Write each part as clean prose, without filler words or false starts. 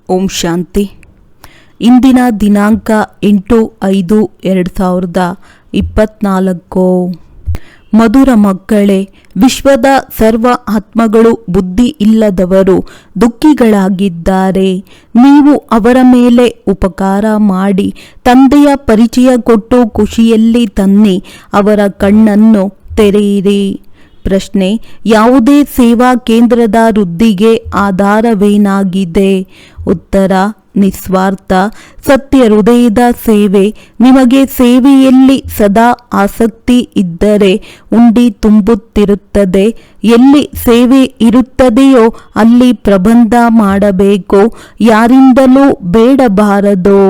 ಓಂ ಶಾಂತಿ. ಇಂದಿನ ದಿನಾಂಕ 8/5/2024. ಮಧುರ ಮಕ್ಕಳೇ, ವಿಶ್ವದ ಸರ್ವ ಆತ್ಮಗಳು ಬುದ್ಧಿ ಇಲ್ಲದವರು ದುಃಖಿಗಳಾಗಿದ್ದಾರೆ. ನೀವು ಅವರ ಮೇಲೆ ಉಪಕಾರ ಮಾಡಿ ತಂದೆಯ ಪರಿಚಯ ಕೊಟ್ಟು ಖುಷಿಯಲ್ಲಿ ತನ್ನಿ ಅವರ ಕಣ್ಣನ್ನು ತೆರೆಯಿರಿ. ಪ್ರಶ್ನೆ: ಯಾವುದೇ ಸೇವಾ ಕೇಂದ್ರದ ವೃದ್ಧಿಗೆ ಆಧಾರವೇನಾಗಿದೆ? ಉತ್ತರ: ನಿಸ್ವಾರ್ಥ ಸತ್ಯ ಹೃದಯದ ಸೇವೆ. ನಿಮಗೆ ಸೇವೆಯಲ್ಲಿ ಸದಾ ಆಸಕ್ತಿ ಇದ್ದರೆ ಉಂಡಿ ತುಂಬುತ್ತಿರುತ್ತದೆ. ಎಲ್ಲಿ ಸೇವೆ ಇರುತ್ತದೆಯೋ ಅಲ್ಲಿ ಪ್ರಬಂಧ ಮಾಡಬೇಕು. ಯಾರಿಂದಲೂ ಬೇಡಬಾರದು.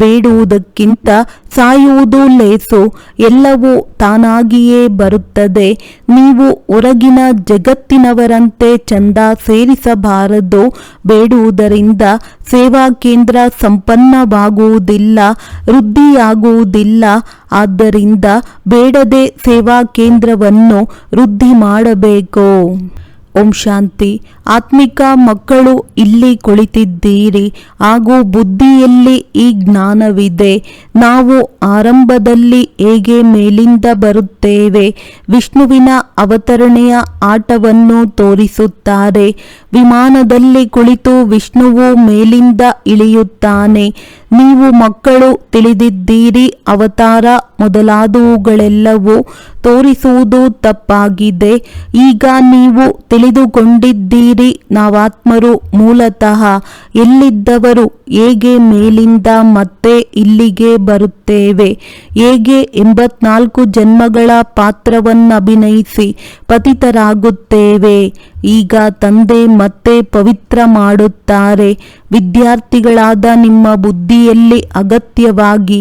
ಬೇಡುವುದಕ್ಕಿಂತ ಸಾಯುವುದು ಲೇಸು. ಎಲ್ಲವೂ ತಾನಾಗಿಯೇ ಬರುತ್ತದೆ. ನೀವು ಹೊರಗಿನ ಜಗತ್ತಿನವರಂತೆ ಚಂದ ಸೇರಿಸಬಾರದು. ಬೇಡುವುದರಿಂದ ಸೇವಾ ಕೇಂದ್ರ ಸಂಪನ್ನವಾಗುವುದಿಲ್ಲ, ವೃದ್ಧಿಯಾಗುವುದಿಲ್ಲ. ಆದ್ದರಿಂದ ಬೇಡದೆ ಸೇವಾ ಕೇಂದ್ರವನ್ನು ವೃದ್ಧಿ ಮಾಡಬೇಕು. ಓಂ ಶಾಂತಿ. ಆತ್ಮಿಕ ಮಕ್ಕಳು ಇಲ್ಲಿ ಕುಳಿತಿದ್ದೀರಿ ಹಾಗೂ ಬುದ್ಧಿಯಲ್ಲಿ ಈ ಜ್ಞಾನವಿದೆ. ನಾವು ಆರಂಭದಲ್ಲಿ ಹೇಗೆ ಮೇಲಿಂದ ಬರುತ್ತೇವೆ? ವಿಷ್ಣುವಿನ ಅವತರಣೆಯ ಆಟವನ್ನು ತೋರಿಸುತ್ತಾರೆ. ವಿಮಾನದಲ್ಲಿ ಕುಳಿತು ವಿಷ್ಣುವು ಮೇಲಿಂದ ಇಳಿಯುತ್ತಾನೆ. ನೀವು ಮಕ್ಕಳು ತಿಳಿದಿದ್ದೀರಿ. ಅವತಾರ ಮೊದಲಾದವುಗಳೆಲ್ಲವೂ ತೋರಿಸುವುದು ತಪ್ಪಾಗಿದೆ. ಈಗ ನೀವು ತಿಳಿದುಕೊಂಡಿದ್ದೀರಿ. ನಾವಾತ್ಮರು ಮೂಲತಃ ಎಲ್ಲಿದ್ದವರು, ಹೇಗೆ ಮೇಲಿಂದ ಮತ್ತೆ ಇಲ್ಲಿಗೆ ಬರುತ್ತೇವೆ, ಹೇಗೆ 84 ಜನ್ಮಗಳ ಪಾತ್ರವನ್ನಭಿನಯಿಸಿ ಪತಿತರಾಗುತ್ತೇವೆ. ಈಗ ತಂದೆ ಮತ್ತೆ ಪವಿತ್ರ ಮಾಡುತ್ತಾರೆ. ವಿದ್ಯಾರ್ಥಿಗಳಾದ ನಿಮ್ಮ ಬುದ್ಧಿಯಲ್ಲಿ ಅಗತ್ಯವಾಗಿ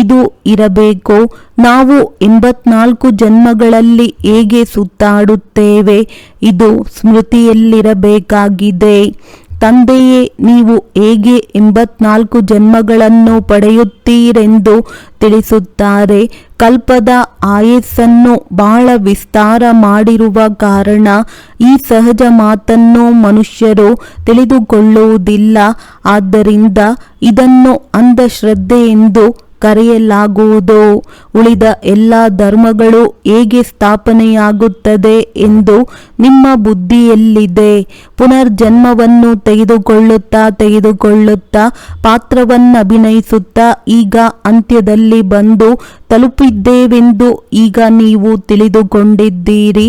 ಇದು ಇರಬೇಕು. ನಾವು 84 ಜನ್ಮಗಳಲ್ಲಿ ಹೇಗೆ ಸುತ್ತಾಡುತ್ತೇವೆ, ಇದು ಸ್ಮೃತಿಯಲ್ಲಿರಬೇಕಾಗಿದೆ. ತಂದೆಯೇ ನೀವು ಹೇಗೆ 84 ಜನ್ಮಗಳನ್ನು ಪಡೆಯುತ್ತೀರೆಂದು ತಿಳಿಸುತ್ತಾರೆ. ಕಲ್ಪದ ಆಯಸ್ಸನ್ನು ಬಹಳ ವಿಸ್ತಾರ ಮಾಡಿರುವ ಕಾರಣ ಈ ಸಹಜ ಮಾತನ್ನು ಮನುಷ್ಯರು ತಿಳಿದುಕೊಳ್ಳುವುದಿಲ್ಲ. ಆದ್ದರಿಂದ ಇದನ್ನು ಅಂಧಶ್ರದ್ಧೆ ಎಂದು ಕರೆಯಲಾಗುವುದು. ಉಳಿದ ಎಲ್ಲ ಧರ್ಮಗಳು ಹೇಗೆ ಸ್ಥಾಪನೆಯಾಗುತ್ತದೆ ಎಂದು ನಿಮ್ಮ ಬುದ್ಧಿಯಲ್ಲಿದೆ. ಪುನರ್ಜನ್ಮವನ್ನು ತೆಗೆದುಕೊಳ್ಳುತ್ತಾ ಪಾತ್ರವನ್ನಭಿನಯಿಸುತ್ತಾ ಈಗ ಅಂತ್ಯದಲ್ಲಿ ಬಂದು ತಲುಪಿದ್ದೇವೆಂದು ಈಗ ನೀವು ತಿಳಿದುಕೊಂಡಿದ್ದೀರಿ.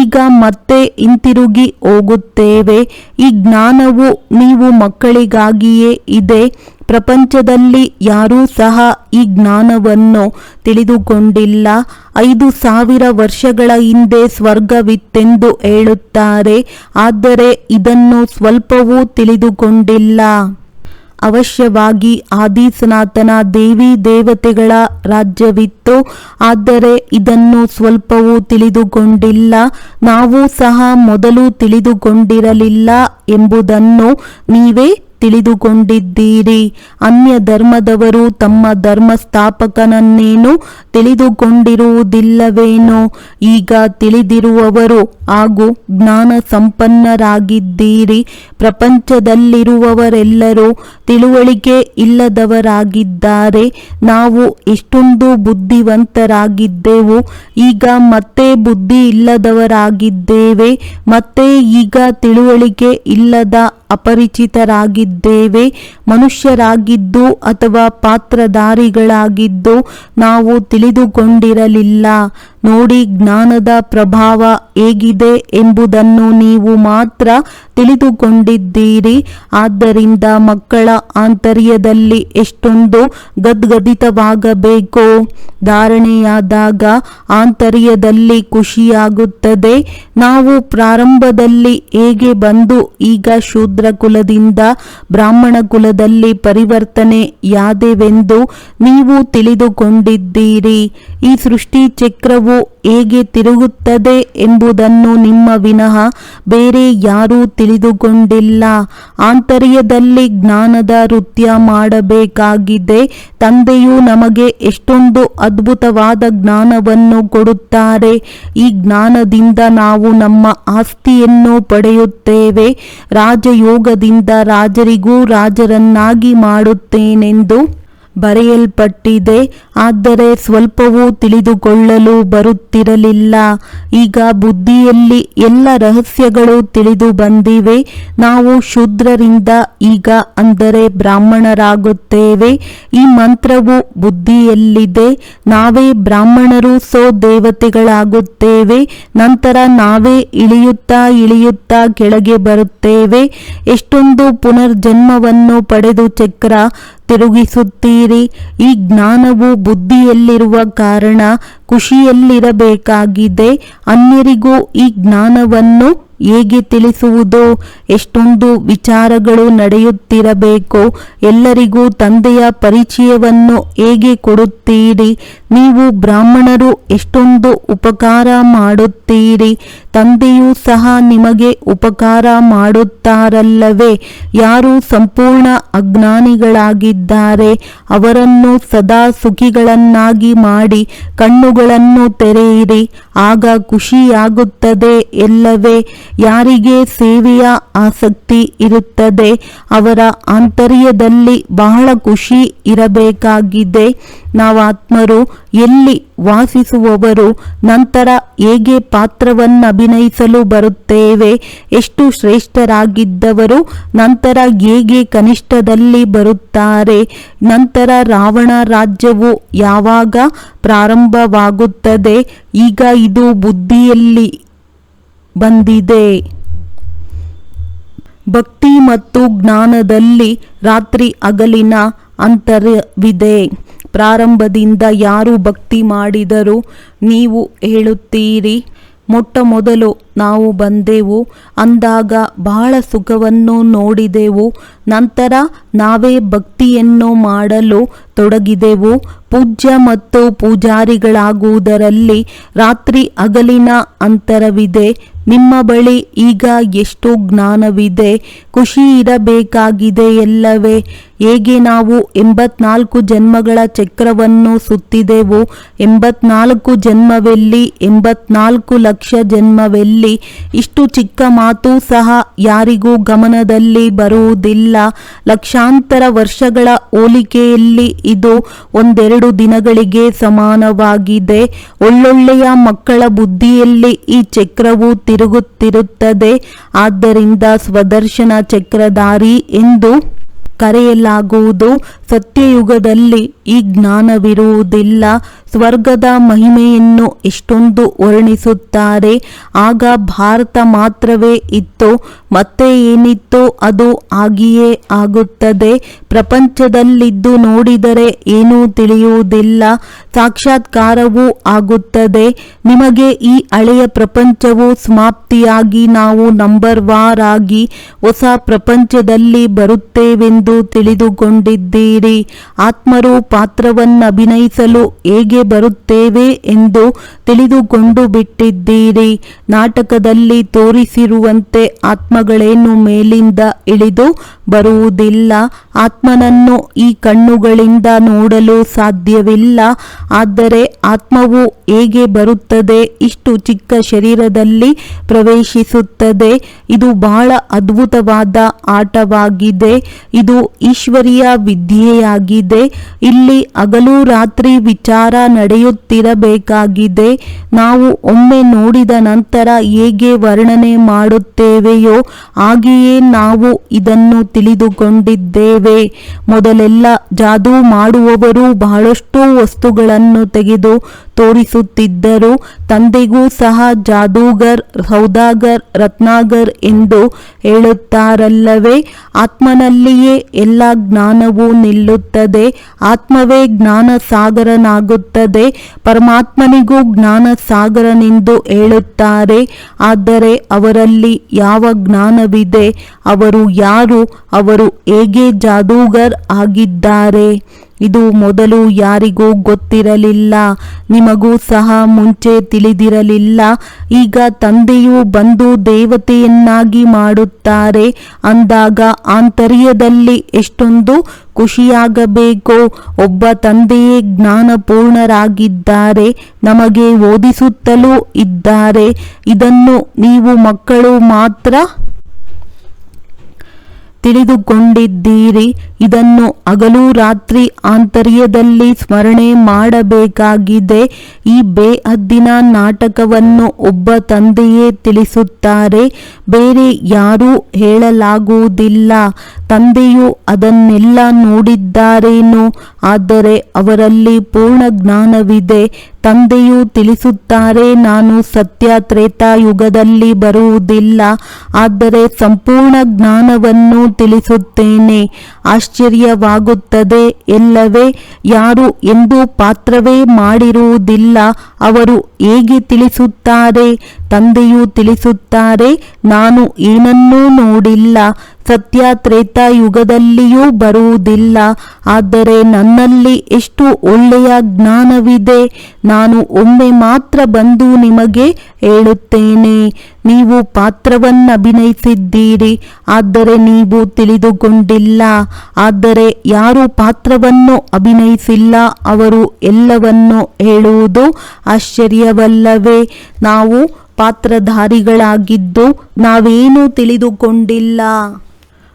ಈಗ ಮತ್ತೆ ಹಿಂತಿರುಗಿ ಹೋಗುತ್ತೇವೆ. ಈ ಜ್ಞಾನವು ನೀವು ಮಕ್ಕಳಿಗಾಗಿಯೇ ಇದೆ. ಪ್ರಪಂಚದಲ್ಲಿ ಯಾರೂ ಸಹ ಈ ಜ್ಞಾನವನ್ನು ತಿಳಿದುಕೊಂಡಿಲ್ಲ. 5000 ವರ್ಷಗಳ ಹಿಂದೆ ಸ್ವರ್ಗವಿತ್ತೆಂದು ಹೇಳುತ್ತಾರೆ, ಆದರೆ ಇದನ್ನು ಸ್ವಲ್ಪವೂ ತಿಳಿದುಕೊಂಡಿಲ್ಲ. ಅವಶ್ಯವಾಗಿ ಆದಿ ಸನಾತನ ದೇವಿ ದೇವತೆಗಳ ರಾಜ್ಯವಿತ್ತು, ಆದರೆ ಇದನ್ನು ಸ್ವಲ್ಪವೂ ತಿಳಿದುಕೊಂಡಿಲ್ಲ. ನಾವು ಸಹ ಮೊದಲು ತಿಳಿದುಕೊಂಡಿರಲಿಲ್ಲ ಎಂಬುದನ್ನು ನೀವೇ ತಿಳಿದುಕೊಂಡಿದ್ದೀರಿ. ಅನ್ಯ ಧರ್ಮದವರು ತಮ್ಮ ಧರ್ಮ ಸ್ಥಾಪಕನನ್ನೇನು ತಿಳಿದುಕೊಂಡಿರುವುದಿಲ್ಲವೇನೋ? ಈಗ ತಿಳಿದಿರುವವರು ಹಾಗೂ ಜ್ಞಾನ ಸಂಪನ್ನರಾಗಿದ್ದೀರಿ. ಪ್ರಪಂಚದಲ್ಲಿರುವವರೆಲ್ಲರೂ ತಿಳುವಳಿಕೆ ಇಲ್ಲದವರಾಗಿದ್ದಾರೆ. ನಾವು ಎಷ್ಟೊಂದು ಬುದ್ಧಿವಂತರಾಗಿದ್ದೆವು, ಈಗ ಮತ್ತೆ ಬುದ್ಧಿ ಇಲ್ಲದವರಾಗಿದ್ದೇವೆ. ಮತ್ತೆ ಈಗ ತಿಳುವಳಿಕೆ ಇಲ್ಲದ ಅಪರಿಚಿತರಾಗಿದ್ದೇವೆ. ಮನುಷ್ಯರಾಗಿದ್ದು ಅಥವಾ ಪಾತ್ರಧಾರಿಗಳಾಗಿದ್ದು ನಾವು ತಿಳಿದುಕೊಂಡಿರಲಿಲ್ಲ. ನೋಡಿ, ಜ್ಞಾನದ ಪ್ರಭಾವ ಹೇಗಿದೆ ಎಂಬುದನ್ನು ನೀವು ಮಾತ್ರ ತಿಳಿದುಕೊಂಡಿದ್ದೀರಿ. ಆದ್ದರಿಂದ ಮಕ್ಕಳ ಆಂತರ್ಯದಲ್ಲಿ ಎಷ್ಟೊಂದು ಗದ್ಗದಿತವಾಗಬೇಕು. ಧಾರಣೆಯಾದಾಗ ಆಂತರ್ಯದಲ್ಲಿ ಖುಷಿಯಾಗುತ್ತದೆ. ನಾವು ಪ್ರಾರಂಭದಲ್ಲಿ ಹೇಗೆ ಬಂದು ಈಗ ಶೂದ್ರ ಕುಲದಿಂದ ಬ್ರಾಹ್ಮಣ ಕುಲದಲ್ಲಿ ಪರಿವರ್ತನೆಯಾದೆವೆಂದು ನೀವು ತಿಳಿದುಕೊಂಡಿದ್ದೀರಿ. ಈ ಸೃಷ್ಟಿ ಚಕ್ರವು ಹೇಗೆ ತಿರುಗುತ್ತದೆ ಎಂಬುದನ್ನು ನಿಮ್ಮ ವಿನಃ ಬೇರೆ ಯಾರೂ ತಿಳಿದುಕೊಂಡಿಲ್ಲ. ಆಂತರ್ಯದಲ್ಲಿ ಜ್ಞಾನದ ನೃತ್ಯ ಮಾಡಬೇಕಾಗಿದೆ. ತಂದೆಯು ನಮಗೆ ಎಷ್ಟೊಂದು ಅದ್ಭುತವಾದ ಜ್ಞಾನವನ್ನು ಕೊಡುತ್ತಾರೆ. ಈ ಜ್ಞಾನದಿಂದ ನಾವು ನಮ್ಮ ಆಸ್ತಿಯನ್ನು ಪಡೆಯುತ್ತೇವೆ. ರಾಜಯೋಗದಿಂದ ರಾಜರಿಗೂ ರಾಜರನ್ನಾಗಿ ಮಾಡುತ್ತೇನೆಂದು ಬರೆಯಲ್ಪಟ್ಟಿದೆ. ಆದರೆ ಸ್ವಲ್ಪವೂ ತಿಳಿದುಕೊಳ್ಳಲು ಬರುತ್ತಿರಲಿಲ್ಲ. ಈಗ ಬುದ್ಧಿಯಲ್ಲಿ ಎಲ್ಲ ರಹಸ್ಯಗಳು ತಿಳಿದು ಬಂದಿವೆ. ನಾವು ಶೂದ್ರರಿಂದ ಈಗ ಅಂದರೆ ಬ್ರಾಹ್ಮಣರಾಗುತ್ತೇವೆ. ಈ ಮಂತ್ರವು ಬುದ್ಧಿಯಲ್ಲಿದೆ. ನಾವೇ ಬ್ರಾಹ್ಮಣರು ದೇವತೆಗಳಾಗುತ್ತೇವೆ. ನಂತರ ನಾವೇ ಇಳಿಯುತ್ತಾ ಕೆಳಗೆ ಬರುತ್ತೇವೆ. ಎಷ್ಟೊಂದು ಪುನರ್ಜನ್ಮವನ್ನು ಪಡೆದು ಚಕ್ರ ತಿರುಗಿಸುತ್ತೀರಿ. ಈ ಜ್ಞಾನವು ಬುದ್ಧಿಯಲ್ಲಿರುವ ಕಾರಣ ಖುಷಿಯಲ್ಲಿರಬೇಕಾಗಿದೆ. ಅನ್ಯರಿಗೂ ಈ ಜ್ಞಾನವನ್ನು ಹೇಗೆ ತಿಳಿಸುವುದು? ಎಷ್ಟೊಂದು ವಿಚಾರಗಳು ನಡೆಯುತ್ತಿರಬೇಕು. ಎಲ್ಲರಿಗೂ ತಂದೆಯ ಪರಿಚಯವನ್ನು ಹೇಗೆ ಕೊಡುತ್ತೀರಿ? ನೀವು ಬ್ರಾಹ್ಮಣರು ಎಷ್ಟೊಂದು ಉಪಕಾರ ಮಾಡುತ್ತೀರಿ. ತಂದೆಯೂ ಸಹ ನಿಮಗೆ ಉಪಕಾರ ಮಾಡುತ್ತಾರಲ್ಲವೇ? ಯಾರು ಸಂಪೂರ್ಣ ಅಜ್ಞಾನಿಗಳಾಗಿದ್ದಾರೆ ಅವರನ್ನು ಸದಾ ಸುಖಿಗಳನ್ನಾಗಿ ಮಾಡಿ ಕಣ್ಣುಗಳನ್ನು ತೆರೆಯಿರಿ. ಆಗ ಖುಷಿಯಾಗುತ್ತದೆ ಎಲ್ಲವೇ? ಯಾರಿಗೆ ಸೇವೆಯ ಆಸಕ್ತಿ ಇರುತ್ತದೆ ಅವರ ಆಂತರ್ಯದಲ್ಲಿ ಬಹಳ ಖುಷಿ ಇರಬೇಕಾಗಿದೆ. ನಾವಾತ್ಮರು ಎಲ್ಲಿ ವಾಸಿಸುವವರು? ನಂತರ ಹೇಗೆ ಪಾತ್ರವನ್ನಭಿನಯಿಸಲು ಬರುತ್ತೇವೆ? ಎಷ್ಟು ಶ್ರೇಷ್ಠರಾಗಿದ್ದವರು ನಂತರ ಹೇಗೆ ಕನಿಷ್ಠದಲ್ಲಿ ಬರುತ್ತಾರೆ? ನಂತರ ರಾವಣ ರಾಜ್ಯವು ಯಾವಾಗ ಪ್ರಾರಂಭವಾಗುತ್ತದೆ? ಈಗ ಇದು ಬುದ್ಧಿಯಲ್ಲಿ ಬಂದಿದೆ. ಭಕ್ತಿ ಮತ್ತು ಜ್ಞಾನದಲ್ಲಿ ರಾತ್ರಿ ಹಗಲಿನ ಅಂತರವಿದೆ. ಪ್ರಾರಂಭದಿಂದ ಯಾರು ಭಕ್ತಿ ಮಾಡಿದರು? ನೀವು ಹೇಳುತ್ತೀರಿ, ಮೊಟ್ಟ ಮೊದಲು ನಾವು ಬಂದೆವು ಅಂದಾಗ ಬಹಳ ಸುಖವನ್ನು ನೋಡಿದೆವು. ನಂತರ ನಾವೇ ಭಕ್ತಿಯನ್ನು ಮಾಡಲು ತೊಡಗಿದೆವು. ಪೂಜ್ಯ ಮತ್ತು ಪೂಜಾರಿಗಳಾಗುವುದರಲ್ಲಿ ರಾತ್ರಿ ಹಗಲಿನ ಅಂತರವಿದೆ. ನಿಮ್ಮ ಬಳಿ ಈಗ ಎಷ್ಟು ಜ್ಞಾನವಿದೆ? ಖುಷಿ ಇರಬೇಕಾಗಿದೆ ಎಲ್ಲವೇ? ಹೇಗೆ ನಾವು 84 ಜನ್ಮಗಳ ಚಕ್ರವನ್ನು ಸುತ್ತಿದೆವು. 84 ಜನ್ಮವೆಲ್ಲಿ? 84 ಲಕ್ಷ ಜನ್ಮವೆಲ್ಲಿ? ಇಷ್ಟು ಚಿಕ್ಕ ಮಾತು ಸಹ ಯಾರಿಗೂ ಗಮನದಲ್ಲಿ ಬರುವುದಿಲ್ಲ. ಲಕ್ಷಾಂತರ ವರ್ಷಗಳ ಹೋಲಿಕೆಯಲ್ಲಿ ಇದು ಒಂದೆರಡು ದಿನಗಳಿಗೆ ಸಮಾನವಾಗಿದೆ. ಒಳ್ಳೊಳ್ಳೆಯ ಮಕ್ಕಳ ಬುದ್ಧಿಯಲ್ಲಿ ಈ ಚಕ್ರವು ತಿರುಗುತ್ತಿರುತ್ತದೆ. ಆದ್ದರಿಂದ ಸ್ವದರ್ಶನ ಚಕ್ರಧಾರಿ ಎಂದು ಕರೆಯಲಾಗುವುದು. ಸತ್ಯಯುಗದಲ್ಲಿ ಈ ಜ್ಞಾನವಿರುವುದಿಲ್ಲ. ಸ್ವರ್ಗದ ಮಹಿಮೆಯನ್ನು ಎಷ್ಟೊಂದು ವರ್ಣಿಸುತ್ತಾರೆ. ಆಗ ಭಾರತ ಮಾತ್ರವೇ ಇತ್ತು, ಮತ್ತೆ ಏನಿತ್ತು ಅದು ಆಗಿಯೇ ಆಗುತ್ತದೆ. ಪ್ರಪಂಚದಲ್ಲಿದ್ದು ನೋಡಿದರೆ ಏನೂ ತಿಳಿಯುವುದಿಲ್ಲ. ಸಾಕ್ಷಾತ್ಕಾರವೂ ಆಗುತ್ತದೆ. ನಿಮಗೆ ಈ ಹಳೆಯ ಪ್ರಪಂಚವು ಸಮಾಪ್ತಿಯಾಗಿ ನಾವು ನಂಬರ್ ವಾರ್ ಆಗಿ ಹೊಸ ಪ್ರಪಂಚದಲ್ಲಿ ಬರುತ್ತೇವೆಂದು ತಿಳಿದುಕೊಂಡಿದ್ದೀರಿ. ಆತ್ಮರು ಪಾತ್ರವನ್ನಭಿನಯಿಸಲು ಹೇಗೆ ಬರುತ್ತೇವೆ ಎಂದು ತಿಳಿದುಕೊಂಡು ಬಿಟ್ಟಿದ್ದೀರಿ. ನಾಟಕದಲ್ಲಿ ತೋರಿಸಿರುವಂತೆ ಆತ್ಮಗಳೇನು ಮೇಲಿಂದ ಇಳಿದು ಬರುವುದಿಲ್ಲ. ಆತ್ಮನನ್ನು ಈ ಕಣ್ಣುಗಳಿಂದ ನೋಡಲು ಸಾಧ್ಯವಿಲ್ಲ. ಆದರೆ ಆತ್ಮವು ಹೇಗೆ ಬರುತ್ತದೆ? ಇಷ್ಟು ಚಿಕ್ಕ ಶರೀರದಲ್ಲಿ ಪ್ರವೇಶಿಸುತ್ತದೆ. ಇದು ಬಹಳ ಅದ್ಭುತವಾದ ಆಟವಾಗಿದೆ. ಇದು ಈಶ್ವರೀಯ ವಿದ್ಯೆಯಾಗಿದೆ. ಇಲ್ಲಿ ಹಗಲು ರಾತ್ರಿ ವಿಚಾರ ನಡೆಯುತ್ತಿರಬೇಕಾಗಿದೆ. ನಾವು ಒಮ್ಮೆ ನೋಡಿದ ನಂತರ ಹೇಗೆ ವರ್ಣನೆ ಮಾಡುತ್ತೇವೆಯೋ ಹಾಗೆಯೇ ನಾವು ಇದನ್ನು ತಿಳಿದುಕೊಂಡಿದ್ದೇವೆ. ಮೊದಲೆಲ್ಲ ಜಾದೂ ಮಾಡುವವರು ಬಹಳಷ್ಟು ವಸ್ತುಗಳನ್ನು ತೆಗೆದು ತೋರಿಸುತ್ತಿದ್ದರು. ತಂದೆಗೂ ಸಹ ಜಾದೂಗರ್, ಸೌದಾಗರ್, ರತ್ನಾಗರ್ ಎಂದು ಹೇಳುತ್ತಾರಲ್ಲವೇ? ಆತ್ಮನಲ್ಲಿಯೇ ಎಲ್ಲ ಜ್ಞಾನವೂ ನಿಲ್ಲುತ್ತದೆ. ಆತ್ಮವೇ ಜ್ಞಾನ ಸಾಗರನಾಗುತ್ತದೆ. ಪರಮಾತ್ಮನಿಗೂ ಜ್ಞಾನ ಸಾಗರನೆಂದು ಹೇಳುತ್ತಾರೆ. ಆದರೆ ಅವರಲ್ಲಿ ಯಾವ ಜ್ಞಾನವಿದೆ? ಅವರು ಯಾರು? ಅವರು ಹೇಗೆ ಜಾದೂಗರ್ ಆಗಿದ್ದಾರೆ? ಇದು ಮೊದಲು ಯಾರಿಗೂ ಗೊತ್ತಿರಲಿಲ್ಲ, ನಿಮಗೂ ಸಹ ಮುಂಚೆ ತಿಳಿದಿರಲಿಲ್ಲ. ಈಗ ತಂದೆಯು ಬಂದು ದೇವತೆಯನ್ನಾಗಿ ಮಾಡುತ್ತಾರೆ ಅಂದಾಗ ಆಂತರ್ಯದಲ್ಲಿ ಎಷ್ಟೊಂದು ಖುಷಿಯಾಗಬೇಕು. ಒಬ್ಬ ತಂದೆಯೇ ಜ್ಞಾನಪೂರ್ಣರಾಗಿದ್ದಾರೆ, ನಮಗೆ ಓದಿಸುತ್ತಲೂ ಇದ್ದಾರೆ. ಇದನ್ನು ನೀವು ಮಕ್ಕಳು ಮಾತ್ರ ತಿಳಿದುಕೊಂಡಿದ್ದೀರಿ. ಇದನ್ನು ಹಗಲು ರಾತ್ರಿ ಆಂತರ್ಯದಲ್ಲಿ ಸ್ಮರಣೆ ಮಾಡಬೇಕಾಗಿದೆ. ಈ ಬೇಹದ್ದಿನ ನಾಟಕವನ್ನು ಒಬ್ಬ ತಂದೆಯೇ ತಿಳಿಸುತ್ತಾರೆ, ಬೇರೆ ಯಾರೂ ಹೇಳಲಾಗುವುದಿಲ್ಲ. ತಂದೆಯು ಅದನ್ನೆಲ್ಲ ನೋಡಿದ್ದಾರೇನೋ, ಆದರೆ ಅವರಲ್ಲಿ ಪೂರ್ಣ ಜ್ಞಾನವಿದೆ. ತಂದೆಯು ತಿಳಿಸುತ್ತಾರೆ, ನಾನು ಸತ್ಯ ತ್ರೇತಾಯುಗದಲ್ಲಿ ಬರುವುದಿಲ್ಲ, ಆದರೆ ಸಂಪೂರ್ಣ ಜ್ಞಾನವನ್ನು ತಿಳಿಸುತ್ತೇನೆ. ಆಶ್ಚರ್ಯವಾಗುತ್ತದೆ ಎಲ್ಲವೇ? ಯಾರು ಎಂದು ಪಾತ್ರವೇ ಮಾಡಿರುವುದಿಲ್ಲ, ಅವರು ಹೇಗೆ ತಿಳಿಸುತ್ತಾರೆ? ತಂದೆಯು ತಿಳಿಸುತ್ತಾರೆ, ನಾನು ಏನನ್ನೂ ನೋಡಿಲ್ಲ, ಸತ್ಯ ತ್ರೇತಾಯುಗದಲ್ಲಿಯೂ ಬರುವುದಿಲ್ಲ, ಆದರೆ ನನ್ನಲ್ಲಿ ಎಷ್ಟು ಒಳ್ಳೆಯ ಜ್ಞಾನವಿದೆ. ನಾನು ಒಮ್ಮೆ ಮಾತ್ರ ಬಂದು ನಿಮಗೆ ಹೇಳುತ್ತೇನೆ, ನೀವು ಪಾತ್ರವನ್ನಭಿನಯಿಸಿದ್ದೀರಿ, ಆದರೆ ನೀವು ತಿಳಿದುಕೊಂಡಿಲ್ಲ. ಆದರೆ ಯಾರು ಪಾತ್ರವನ್ನು ಅಭಿನಯಿಸಿಲ್ಲ, ಅವರು ಎಲ್ಲವನ್ನೂ ಹೇಳುವುದು ಆಶ್ಚರ್ಯವಲ್ಲವೇ? ನಾವು ಪಾತ್ರಧಾರಿಗಳಾಗಿದ್ದು ನಾವೇನೂ ತಿಳಿದುಕೊಂಡಿಲ್ಲ.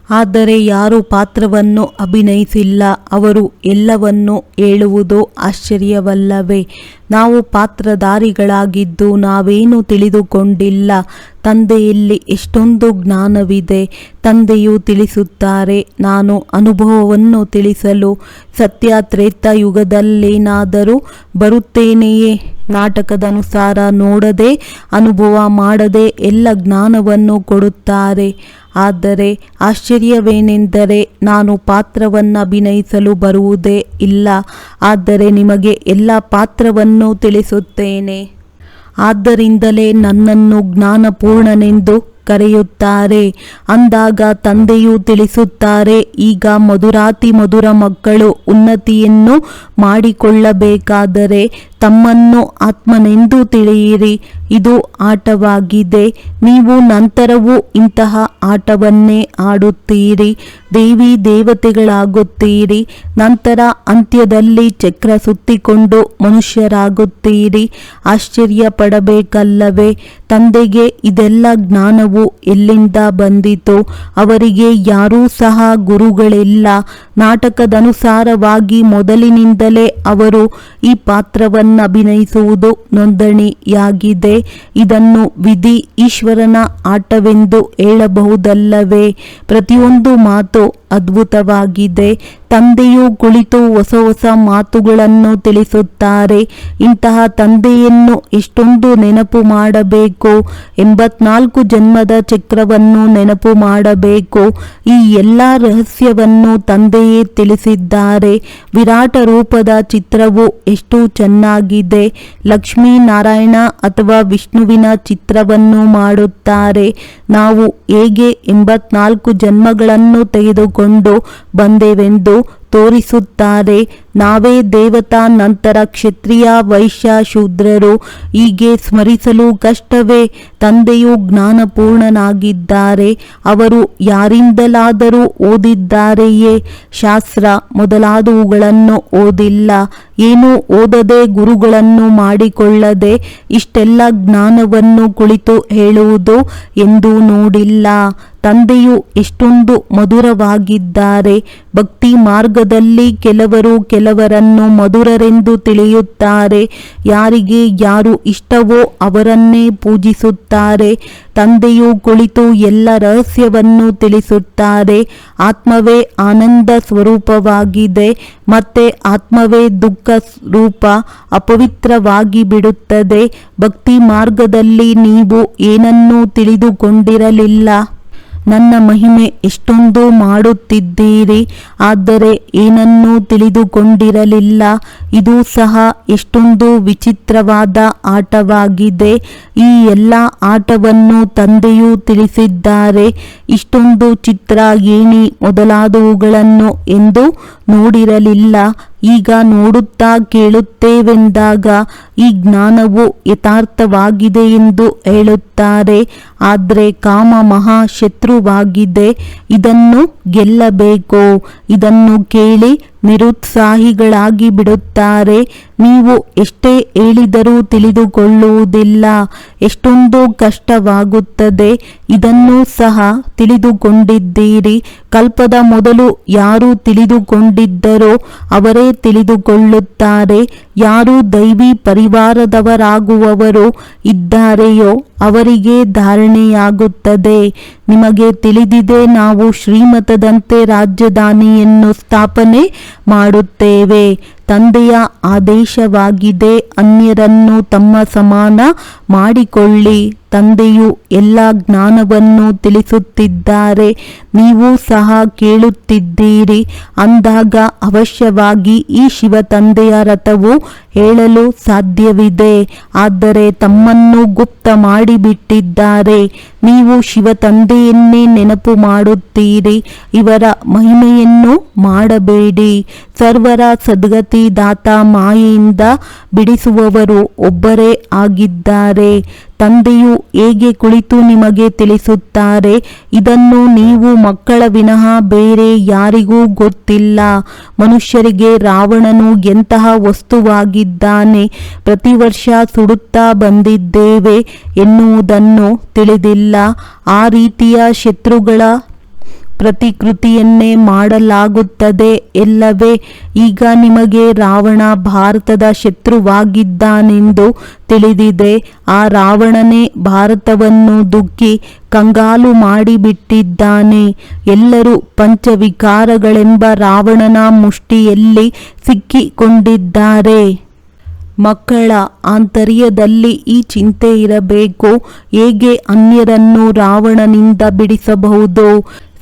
ಆದರೆ ಯಾರು ಪಾತ್ರವನ್ನು ಅಭಿನಯಿಸಿಲ್ಲ, ಅವರು ಎಲ್ಲವನ್ನೂ ಹೇಳುವುದು ಆಶ್ಚರ್ಯವಲ್ಲವೇ? ನಾವು ಪಾತ್ರಧಾರಿಗಳಾಗಿದ್ದು ನಾವೇನೂ ತಿಳಿದುಕೊಂಡಿಲ್ಲ. ತಂದೆಯಲ್ಲಿ ಎಷ್ಟೊಂದು ಜ್ಞಾನವಿದೆ. ತಂದೆಯು ತಿಳಿಸುತ್ತಾರೆ, ನಾನು ಅನುಭವವನ್ನು ತಿಳಿಸಲು ಸತ್ಯ ತ್ರೇತಾಯುಗದಲ್ಲೇನಾದರೂ ಬರುತ್ತೇನೆಯೇ? ನಾಟಕದನುಸಾರ ನೋಡದೆ, ಅನುಭವ ಮಾಡದೆ ಎಲ್ಲ ಜ್ಞಾನವನ್ನು ಕೊಡುತ್ತಾರೆ. ಆದರೆ ಆಶ್ಚರ್ಯವೇನೆಂದರೆ, ನಾನು ಪಾತ್ರವನ್ನಭಿನಯಿಸಲು ಬರುವುದೇ ಇಲ್ಲ, ಆದರೆ ನಿಮಗೆ ಎಲ್ಲ ಪಾತ್ರವನ್ನು ತಿಳಿಸುತ್ತೇನೆ. ಆದ್ದರಿಂದಲೇ ನನ್ನನ್ನು ಜ್ಞಾನಪೂರ್ಣನೆಂದು ಕರೆಯುತ್ತಾರೆ. ಅಂದಾಗ ತಂದೆಯು ತಿಳಿಸುತ್ತಾರೆ, ಈಗ ಮಧುರಾತಿ ಮಧುರ ಮಕ್ಕಳು ಉನ್ನತಿಯನ್ನು ಮಾಡಿಕೊಳ್ಳಬೇಕಾದರೆ ತಮ್ಮನ್ನು ಆತ್ಮನೆಂದು ತಿಳಿಯಿರಿ. ಇದು ಆಟವಾಗಿದೆ. ನೀವು ನಂತರವೂ ಇಂತಹ ಆಟವನ್ನೇ ಆಡುತ್ತೀರಿ. ದೇವಿ ದೇವತೆಗಳಾಗುತ್ತೀರಿ. ನಂತರ ಅಂತ್ಯದಲ್ಲಿ ಚಕ್ರ ಸುತ್ತಿಕೊಂಡು ಮನುಷ್ಯರಾಗುತ್ತೀರಿ. ಆಶ್ಚರ್ಯ ಪಡಬೇಕಲ್ಲವೇ? ತಂದೆಗೆ ಇದೆಲ್ಲ ಜ್ಞಾನವು ಎಲ್ಲಿಂದ ಬಂದಿತು? ಅವರಿಗೆ ಯಾರೂ ಸಹ ಗುರುಗಳಿಲ್ಲ. ನಾಟಕದನುಸಾರವಾಗಿ ಮೊದಲಿನಿಂದಲೇ ಅವರು ಈ ಪಾತ್ರವನ್ನಭಿನಯಿಸುವುದು ನೋಂದಣಿಯಾಗಿದೆ. ಇದನ್ನು ವಿಧಿ ಈಶ್ವರನ ಆಟವೆಂದು ಹೇಳಬಹುದಲ್ಲವೇ? ಪ್ರತಿಯೊಂದು ಮಾತು ಅದ್ಭುತವಾಗಿದೆ. ತಂದೆಯು ಕುಳಿತು ಹೊಸ ಹೊಸ ಮಾತುಗಳನ್ನು ತಿಳಿಸುತ್ತಾರೆ. ಇಂತಹ ತಂದೆಯನ್ನು ಎಷ್ಟೊಂದು ನೆನಪು ಮಾಡಬೇಕು. 84 ಜನ್ಮದ ಚಕ್ರವನ್ನು ನೆನಪು ಮಾಡಬೇಕು. ಈ ಎಲ್ಲ ರಹಸ್ಯವನ್ನು ತಂದೆಯೇ ತಿಳಿಸಿದ್ದಾರೆ. ವಿರಾಟ ರೂಪದ ಚಿತ್ರವು ಎಷ್ಟು ಚೆನ್ನಾಗಿದೆ. ಲಕ್ಷ್ಮೀನಾರಾಯಣ ಅಥವಾ ವಿಷ್ಣುವಿನ ಚಿತ್ರವನ್ನು ಮಾಡುತ್ತಾರೆ. ನಾವು ಹೇಗೆ 84 ಜನ್ಮಗಳನ್ನು ತೆಗೆದುಕೊಂಡು ಬಂದೆವೆಂದು ತೋರಿಸುತ್ತಾರೆ. ನಾವೇ ದೇವತಾ, ನಂತರ ಕ್ಷತ್ರಿಯ, ವೈಶ್ಯ, ಶೂದ್ರರು. ಹೀಗೆ ಸ್ಮರಿಸಲು ಕಷ್ಟವೇ? ತಂದೆಯು ಜ್ಞಾನಪೂರ್ಣನಾಗಿದ್ದಾರೆ. ಅವರು ಯಾರಿಂದಲಾದರೂ ಓದಿದ್ದಾರೆಯೇ? ಶಾಸ್ತ್ರ ಮೊದಲಾದವುಗಳನ್ನು ಓದಿಲ್ಲ. ಏನೂ ಓದದೆ, ಗುರುಗಳನ್ನು ಮಾಡಿಕೊಳ್ಳದೆ ಇಷ್ಟೆಲ್ಲ ಜ್ಞಾನವನ್ನು ಕುಳಿತು ಹೇಳುವುದು ಎಂದೂ ನೋಡಿಲ್ಲ. ತಂದೆಯು ಎಷ್ಟೊಂದು ಮಧುರವಾಗಿದ್ದಾರೆ. ಭಕ್ತಿ ಮಾರ್ಗದಲ್ಲಿ ಕೆಲವರನ್ನು ಮಧುರರೆಂದು ತಿಳಿಯುತ್ತಾರೆ. ಯಾರಿಗೆ ಯಾರು ಇಷ್ಟವೋ ಅವರನ್ನೇ ಪೂಜಿಸುತ್ತಾರೆ. ತಂದೆಯು ಕುಳಿತು ಎಲ್ಲ ರಹಸ್ಯವನ್ನು ತಿಳಿಸುತ್ತಾರೆ. ಆತ್ಮವೇ ಆನಂದ ಸ್ವರೂಪವಾಗಿದೆ, ಮತ್ತೆ ಆತ್ಮವೇ ದುಃಖ ರೂಪ, ಅಪವಿತ್ರವಾಗಿ ಬಿಡುತ್ತದೆ. ಭಕ್ತಿ ಮಾರ್ಗದಲ್ಲಿ ನೀವು ಏನನ್ನೂ ತಿಳಿದುಕೊಂಡಿರಲಿಲ್ಲ. ನನ್ನ ಮಹಿಮೆ ಎಷ್ಟೊಂದು ಮಾಡುತ್ತಿದ್ದೀರಿ, ಆದರೆ ಏನನ್ನೂ ತಿಳಿದುಕೊಂಡಿರಲಿಲ್ಲ. ಇದು ಸಹ ಎಷ್ಟೊಂದು ವಿಚಿತ್ರವಾದ ಆಟವಾಗಿದೆ. ಈ ಎಲ್ಲ ಆಟವನ್ನು ತಂದೆಯು ತಿಳಿಸಿದ್ದಾರೆ. ಇಷ್ಟೊಂದು ಚಿತ್ರ, ಏಣಿ ಮೊದಲಾದವುಗಳನ್ನು ಎಂದು ನೋಡಿರಲಿಲ್ಲ. ಈಗ ನೋಡುತ್ತಾ ಕೇಳುತ್ತೇವೆಂದಾಗ ಈ ಜ್ಞಾನವು ಯಥಾರ್ಥವಾಗಿದೆ ಎಂದು ಹೇಳುತ್ತಾರೆ. ಆದರೆ ಕಾಮ ಮಹಾ ಶತ್ರುವಾಗಿದೆ, ಇದನ್ನು ಗೆಲ್ಲಬೇಕು. ಇದನ್ನು ಕೇಳಿ ನಿರುತ್ಸಾಹಿಗಳಾಗಿ ಬಿಡುತ್ತಾರೆ. ನೀವು ಎಷ್ಟೇ ಹೇಳಿದರೂ ತಿಳಿದುಕೊಳ್ಳುವುದಿಲ್ಲ. ಎಷ್ಟೊಂದು ಕಷ್ಟವಾಗುತ್ತದೆ, ಇದನ್ನು ಸಹ ತಿಳಿದುಕೊಂಡಿದ್ದೀರಿ. ಕಲ್ಪದ ಮೊದಲು ಯಾರು ತಿಳಿದುಕೊಂಡಿದ್ದರೋ ಅವರೇ ತಿಳಿದುಕೊಳ್ಳುತ್ತಾರೆ. ಯಾರು ದೈವಿ ಪರಿವಾರದವರಾಗುವವರು ಇದ್ದಾರೆಯೋ ಅವರಿಗೆ ಧಾರಣೆಯಾಗುತ್ತದೆ. ನಿಮಗೆ ತಿಳಿದಿದೆ, ನಾವು ಶ್ರೀಮತದಂತೆ ರಾಜಧಾನಿಯನ್ನು ಸ್ಥಾಪನೆ ಮಾಡುತ್ತೇವೆ. ತಂದೆಯ ಆದೇಶವಾಗಿದೆ, ಅನ್ಯರನ್ನು ತಮ್ಮ ಸಮಾನ ಮಾಡಿಕೊಳ್ಳಿ. ತಂದೆಯು ಎಲ್ಲ ಜ್ಞಾನವನ್ನು ತಿಳಿಸುತ್ತಿದ್ದಾರೆ, ನೀವು ಸಹ ಕೇಳುತ್ತಿದ್ದೀರಿ. ಅಂದಾಗ ಅವಶ್ಯವಾಗಿ ಈ ಶಿವ ತಂದೆಯ ರಥವು ಹೇಳಲು ಸಾಧ್ಯವಿದೆ. ಆದರೆ ತಮ್ಮನ್ನು ಗುಪ್ತ ಮಾಡಿಬಿಟ್ಟಿದ್ದಾರೆ. ನೀವು ಶಿವ ತಂದೆಯನ್ನೇ ನೆನಪು ಮಾಡುತ್ತೀರಿ. ಇವರ ಮಹಿಮೆಯನ್ನು ಮಾಡಬೇಡಿ. ಸರ್ವರ ಸದ್ಗತಿ ದಾತ ಮಾಯೆಯಿಂದ ಬಿಡಿಸುವವರು ಒಬ್ಬರೇ ಆಗಿದ್ದಾರೆ. ತಂದೆಯು ಹೇಗೆ ಕುಳಿತು ನಿಮಗೆ ತಿಳಿಸುತ್ತಾರೆ. ಇದನ್ನು ನೀವು ಮಕ್ಕಳ ವಿನಃ ಬೇರೆ ಯಾರಿಗೂ ಗೊತ್ತಿಲ್ಲ. ಮನುಷ್ಯರಿಗೆ ರಾವಣನು ಎಂತಹ ವಸ್ತುವಾಗಿದ್ದಾನೆ, ಪ್ರತಿ ವರ್ಷ ಸುಡುತ್ತಾ ಬಂದಿದ್ದೇವೆ ಎನ್ನುವುದನ್ನು ತಿಳಿದಿಲ್ಲ. ಆ ರೀತಿಯ ಶತ್ರುಗಳ ಪ್ರತಿಕೃತಿಯನ್ನೇ ಮಾಡಲಾಗುತ್ತದೆ ಎಲ್ಲವೇ. ಈಗ ನಿಮಗೆ ರಾವಣ ಭಾರತದ ಶತ್ರುವಾಗಿದ್ದಾನೆಂದು ತಿಳಿದಿದೆ. ಆ ರಾವಣನೇ ಭಾರತವನ್ನು ದುಃಖಿ ಕಂಗಾಲು ಮಾಡಿಬಿಟ್ಟಿದ್ದಾನೆ. ಎಲ್ಲರೂ ಪಂಚವಿಕಾರಗಳೆಂಬ ರಾವಣನ ಮುಷ್ಟಿಯಲ್ಲಿ ಸಿಕ್ಕಿಕೊಂಡಿದ್ದಾರೆ. ಮಕ್ಕಳ ಆಂತರ್ಯದಲ್ಲಿ ಈ ಚಿಂತೆ ಇರಬೇಕು, ಹೇಗೆ ಅನ್ಯರನ್ನು ರಾವಣನಿಂದ ಬಿಡಿಸಬಹುದು.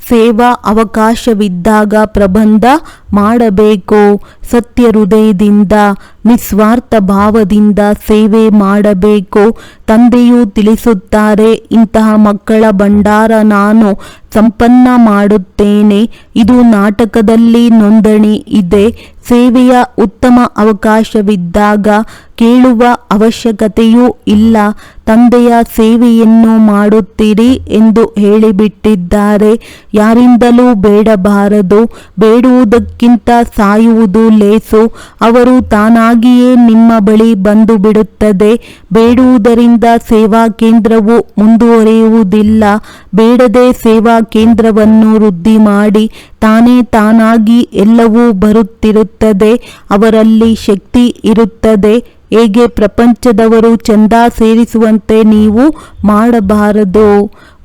ಸೇವಾ ಅವಕಾಶವಿದ್ದಾಗ ಪ್ರಬಂಧ ಮಾಡಬೇಕು. ಸತ್ಯ ಹೃದಯದಿಂದ ನಿಸ್ವಾರ್ಥ ಭಾವದಿಂದ ಸೇವೆ ಮಾಡಬೇಕು. ತಂದೆಯು ತಿಳಿಸುತ್ತಾರೆ, ಇಂತಹ ಮಕ್ಕಳ ಭಂಡಾರ ನಾನು ಸಂಪನ್ನ ಮಾಡುತ್ತೇನೆ. ಇದು ನಾಟಕದಲ್ಲಿ ನೋಂದಣಿ ಇದೆ. ಸೇವೆಯ ಉತ್ತಮ ಅವಕಾಶವಿದ್ದಾಗ ಕೇಳುವ ಅವಶ್ಯಕತೆಯೂ ಇಲ್ಲ. ತಂದೆಯ ಸೇವೆಯನ್ನು ಮಾಡುತ್ತೀರಿ ಎಂದು ಹೇಳಿಬಿಟ್ಟಿದ್ದಾರೆ. ಯಾರಿಂದಲೂ ಬೇಡಬಾರದು. ಬೇಡುವುದಕ್ಕಿಂತ ಸಾಯುವುದು ಲೇಸು. ಅವರು ತಾನಾಗಿಯೇ ನಿಮ್ಮ ಬಳಿ ಬಂದು ಬಿಡುತ್ತದೆ. ಬೇಡುವುದರಿಂದ ಸೇವಾ ಕೇಂದ್ರವು ಮುಂದುವರಿಯುವುದಿಲ್ಲ. ಬೇಡದೆ ಸೇವಾ ಕೇಂದ್ರವನ್ನು ವೃದ್ಧಿ ಮಾಡಿ ತಾನಾಗಿ ಎಲ್ಲವೂ ಬರುತ್ತಿರುತ್ತದೆ. ಅವರಲ್ಲಿ ಶಕ್ತಿ ಇರುತ್ತದೆ. ಹೇಗೆ ಪ್ರಪಂಚದವರು ಚಂದ ಸೇರಿಸುವಂತೆ ನೀವು ಮಾಡಬಾರದು.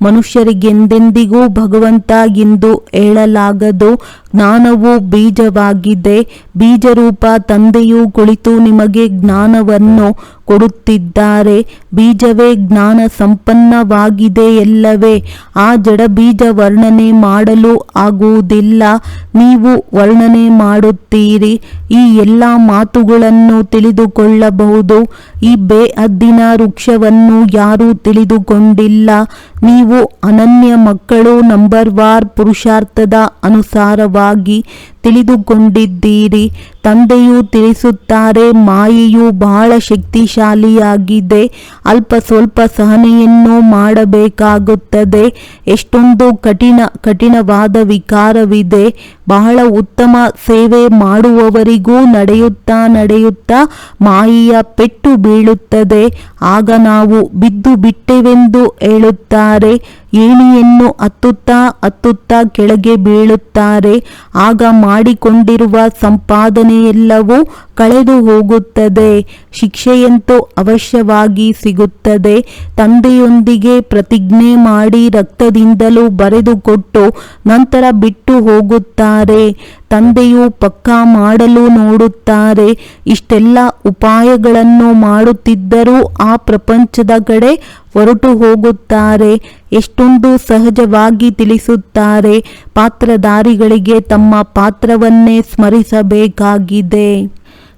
ಮನುಷ್ಯರಿಗೆಂದೆಂದಿಗೂ ಭಗವಂತ ಎಂದು ಹೇಳಲಾಗದು. ಜ್ಞಾನವು ಬೀಜವಾಗಿದೆ. ಬೀಜರೂಪ ತಂದೆಯು ಕುಳಿತು ನಿಮಗೆ ಜ್ಞಾನವನ್ನು ಕೊಡುತ್ತಿದ್ದಾರೆ. ಬೀಜವೇ ಜ್ಞಾನ ಸಂಪನ್ನವಾಗಿದೆ ಎಲ್ಲವೇ. ಆ ಜಡ ಬೀಜ ವರ್ಣನೆ ಮಾಡಲು ಆಗುವುದಿಲ್ಲ. ನೀವು ವರ್ಣನೆ ಮಾಡುತ್ತೀರಿ. ಈ ಎಲ್ಲ ಮಾತುಗಳನ್ನು ತಿಳಿದುಕೊಳ್ಳಬಹುದು. ಈ ಬೇಹದ್ದಿನ ವೃಕ್ಷವನ್ನು ಯಾರೂ ತಿಳಿದುಕೊಂಡಿಲ್ಲ. ನೀವು ಅನನ್ಯ ಮಕ್ಕಳು. ನಂಬರ್ ವಾರ್ ಪುರುಷಾರ್ಥದ ಅನುಸಾರವಾಗಿ ತಿಳಿದುಕೊಂಡಿದ್ದೀರಿ. ತಂದೆಯು ತಿಳಿಸುತ್ತಾರೆ, ಮಾಯೆಯು ಬಹಳ ಶಕ್ತಿಶಾಲಿಯಾಗಿದೆ. ಅಲ್ಪ ಸ್ವಲ್ಪ ಸಹನೆಯನ್ನು ಮಾಡಬೇಕಾಗುತ್ತದೆ. ಎಷ್ಟೊಂದು ಕಠಿಣವಾದ ವಿಕಾರವಿದೆ. ಬಹಳ ಉತ್ತಮ ಸೇವೆ ಮಾಡುವವರಿಗೂ ನಡೆಯುತ್ತಾ ಮಾಯೆಯ ಪೆಟ್ಟು ಬೀಳುತ್ತದೆ. ಆಗ ನಾವು ಬಿದ್ದು ಬಿಟ್ಟೆವೆಂದು ಹೇಳುತ್ತಾರೆ. ಏಣಿಯನ್ನು ಹತ್ತುತ್ತಾ ಕೆಳಗೆ ಬೀಳುತ್ತಾರೆ. ಆಗ ಮಾಡಿಕೊಂಡಿರುವ ಸಂಪಾದನೆಯೆಲ್ಲವೂ ಕಳೆದು ಹೋಗುತ್ತದೆ. ಶಿಕ್ಷೆಯಂತೂ ಅವಶ್ಯವಾಗಿ ಸಿಗುತ್ತದೆ. ತಂದೆಯೊಂದಿಗೆ ಪ್ರತಿಜ್ಞೆ ಮಾಡಿ ರಕ್ತದಿಂದಲೂ ಬರೆದುಕೊಟ್ಟು ನಂತರ ಬಿಟ್ಟು ಹೋಗುತ್ತಾರೆ. ತಂದೆಯು ಪಕ್ಕಾ ಮಾಡಲು ನೋಡುತ್ತಾರೆ. ಇಷ್ಟೆಲ್ಲ ಉಪಾಯಗಳನ್ನು ಮಾಡುತ್ತಿದ್ದರೂ ಆ ಪ್ರಪಂಚದ ಕಡೆ ಹೊರಟು ಹೋಗುತ್ತಾರೆ. ಎಷ್ಟೊಂದು ಸಹಜವಾಗಿ ತಿಳಿಸುತ್ತಾರೆ. ಪಾತ್ರಧಾರಿಗಳಿಗೆ ತಮ್ಮ ಪಾತ್ರವನ್ನೇ ಸ್ಮರಿಸಬೇಕಾಗಿದೆ.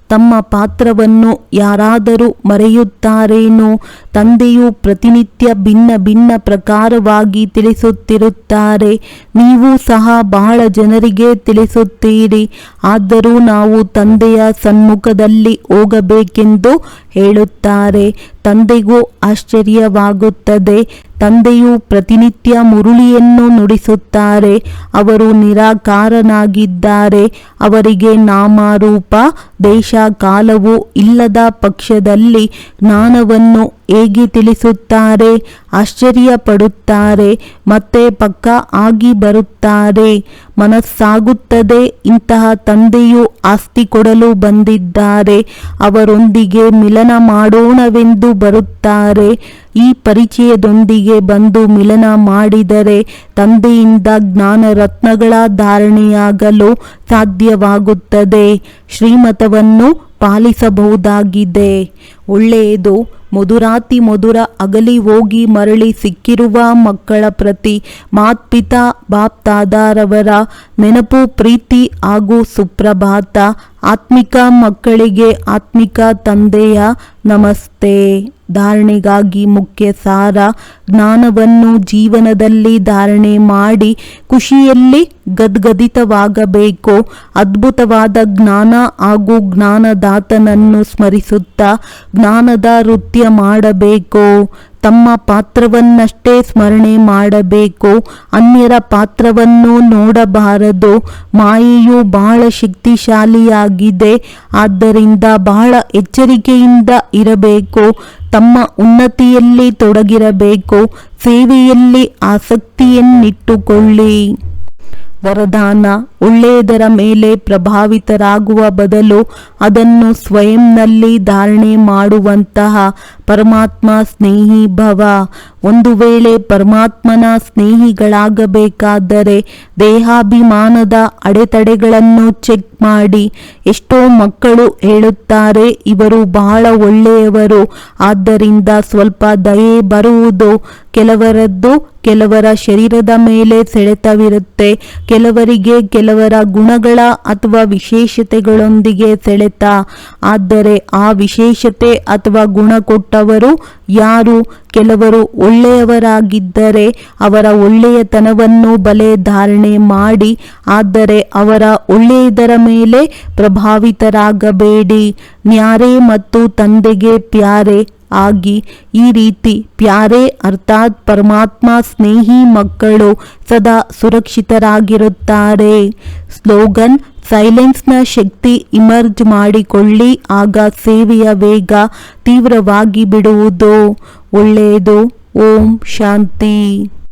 ತಮ್ಮ ಪಾತ್ರವನ್ನು ಯಾರಾದರೂ ಮರೆಯುತ್ತಾರೇನೋ? ತಂದೆಯು ಪ್ರತಿನಿತ್ಯ ಭಿನ್ನ ಭಿನ್ನ ಪ್ರಕಾರವಾಗಿ ತಿಳಿಸುತ್ತಿರುತ್ತಾರೆ. ನೀವು ಸಹ ಬಹಳ ಜನರಿಗೆ ತಿಳಿಸುತ್ತೀರಿ. ಆದರೂ ನಾವು ತಂದೆಯ ಸನ್ಮುಖದಲ್ಲಿ ಹೋಗಬೇಕೆಂದು ಹೇಳುತ್ತಾರೆ. ತಂದೆಗೂ ಆಶ್ಚರ್ಯವಾಗುತ್ತದೆ. ತಂದೆಯು ಪ್ರತಿನಿತ್ಯ ಮುರುಳಿಯನ್ನು ನುಡಿಸುತ್ತಾರೆ. ಅವರು ನಿರಾಕಾರನಾಗಿದ್ದಾರೆ. ಅವರಿಗೆ ನಾಮ ರೂಪ ದೇಶ ಕಾಲವು ಇಲ್ಲದ ಪಕ್ಷದಲ್ಲಿ ಜ್ಞಾನವನ್ನು ಹೇಗೆ ತಿಳಿಸುತ್ತಾರೆ? ಆಶ್ಚರ್ಯಪಡುತ್ತಾರೆ. ಮತ್ತೆ ಪಕ್ಕ ಆಗಿ ಬರುತ್ತಾರೆ. ಮನಸ್ಸಾಗುತ್ತದೆ, ಇಂತಹ ತಂದೆಯು ಆಸ್ತಿ ಕೊಡಲು ಬಂದಿದ್ದಾರೆ, ಅವರೊಂದಿಗೆ ಮಿಲನ ಮಾಡೋಣವೆಂದು ಬರುತ್ತಾರೆ. ಈ ಪರಿಚಯದೊಂದಿಗೆ ಬಂದು ಮಿಲನ ಮಾಡಿದರೆ ತಂದೆಯಿಂದ ಜ್ಞಾನ ರತ್ನಗಳ ಧಾರಣೆಯಾಗಲು ಸಾಧ್ಯವಾಗುತ್ತದೆ. ಶ್ರೀಮತವನ್ನು ಪಾಲಿಸಬಹುದಾಗಿದೆ. ಒಳ್ಳೆಯದು. ಮಧುರಾತಿ ಮಧುರ ಅಗಲಿ ಹೋಗಿ ಮರಳಿ ಸಿಕ್ಕಿರುವ ಮಕ್ಕಳ ಪ್ರತಿ ಮಾತ್ಪಿತಾ ಬಾಪ್ದಾದಾರವರ ನೆನಪು, ಪ್ರೀತಿ ಹಾಗೂ ಸುಪ್ರಭಾತ. ಆತ್ಮಿಕ ಮಕ್ಕಳಿಗೆ ಆತ್ಮಿಕ ತಂದೆಯ ನಮಸ್ತೆ. ಧಾರಣೆಗಾಗಿ ಮುಖ್ಯ ಸಾರ: ಜ್ಞಾನವನ್ನು ಜೀವನದಲ್ಲಿ ಧಾರಣೆ ಮಾಡಿ ಖುಷಿಯಲ್ಲಿ ಗದ್ಗದಿತವಾಗಬೇಕು. ಅದ್ಭುತವಾದ ಜ್ಞಾನ ಹಾಗೂ ಜ್ಞಾನದಾತನನ್ನು ಸ್ಮರಿಸುತ್ತಾ ಜ್ಞಾನದ ನೃತ್ಯ ಮಾಡಬೇಕು. ತಮ್ಮ ಪಾತ್ರವನ್ನಷ್ಟೇ ಸ್ಮರಣೆ ಮಾಡಬೇಕು. ಅನ್ಯರ ಪಾತ್ರವನ್ನು ನೋಡಬಾರದು. ಮಾಯೆಯು ಬಹಳ ಶಕ್ತಿಶಾಲಿಯಾಗಿದೆ. ಆದ್ದರಿಂದ ಬಹಳ ಎಚ್ಚರಿಕೆಯಿಂದ ಇರಬೇಕು. ತಮ್ಮ ಉನ್ನತಿಯಲ್ಲಿ ತೊಡಗಿರಬೇಕು. ಸೇವೆಯಲ್ಲಿ ಆಸಕ್ತಿಯನ್ನಿಟ್ಟುಕೊಳ್ಳಿ. ವರದಾನ: ಒಳ್ಳೆಯದರ ಮೇಲೆ ಪ್ರಭಾವಿತರಾಗುವ ಬದಲು ಅದನ್ನು ಸ್ವಯಂನಲ್ಲಿ ಧಾರಣೆ ಮಾಡುವಂತಹ ಪರಮಾತ್ಮ ಸ್ನೇಹಿ ಭವ. ಒಂದು ವೇಳೆ ಪರಮಾತ್ಮನ ಸ್ನೇಹಿಗಳಾಗಬೇಕಾದರೆ ದೇಹಾಭಿಮಾನದ ಅಡೆತಡೆಗಳನ್ನು ಚೆಕ್ ಮಾಡಿ. ಎಷ್ಟೋ ಮಕ್ಕಳು ಹೇಳುತ್ತಾರೆ, ಇವರು ಬಹಳ ಒಳ್ಳೆಯವರು, ಆದ್ದರಿಂದ ಸ್ವಲ್ಪ ದಯೆ ಬರುವುದು. ಕೆಲವರದ್ದು ಕೆಲವರ ಶರೀರದ ಮೇಲೆ ಸೆಳೆತವಿರುತ್ತೆ. ಕೆಲವರಿಗೆ ಕೆಲವರ ಗುಣಗಳ ಅಥವಾ ವಿಶೇಷತೆಗಳೊಂದಿಗೆ ಸೆಳೆತ. ಆದರೆ ಆ ವಿಶೇಷತೆ ಅಥವಾ ಗುಣ ಕೊಟ್ಟವರು ಯಾರು? ಕೆಲವರು ಒಳ್ಳೆಯವರಾಗಿದ್ದರೆ ಅವರ ಒಳ್ಳೆಯತನವನ್ನು ಬಲೆ ಧಾರಣೆ ಮಾಡಿ. ಆದರೆ ಅವರ ಒಳ್ಳೆಯದರ ಮೇಲೆ ಪ್ರಭಾವಿತರಾಗಬೇಡಿ. ನ್ಯಾರೆ ಮತ್ತು ತಂದೆಗೆ ಪ್ಯಾರೆ ಆಗಿ. ಈ ರೀತಿ ಪ್ಯಾರೆ ಅರ್ಥಾತ್ ಪರಮಾತ್ಮ ಸ್ನೇಹಿ ಮಕ್ಕಳು ಸದಾ ಸುರಕ್ಷಿತರಾಗಿರುತ್ತಾರೆ. ಸ್ಲೋಗನ್: ಸೈಲೆನ್ಸ್ನ ಶಕ್ತಿ ಇಮರ್ಜ್ ಮಾಡಿಕೊಳ್ಳಿ, ಆಗ ಸೇವೆಯ ವೇಗ ತೀವ್ರವಾಗಿ ಬಿಡುವುದು. ಒಳ್ಳೆಯದು. ಓಂ ಶಾಂತಿ.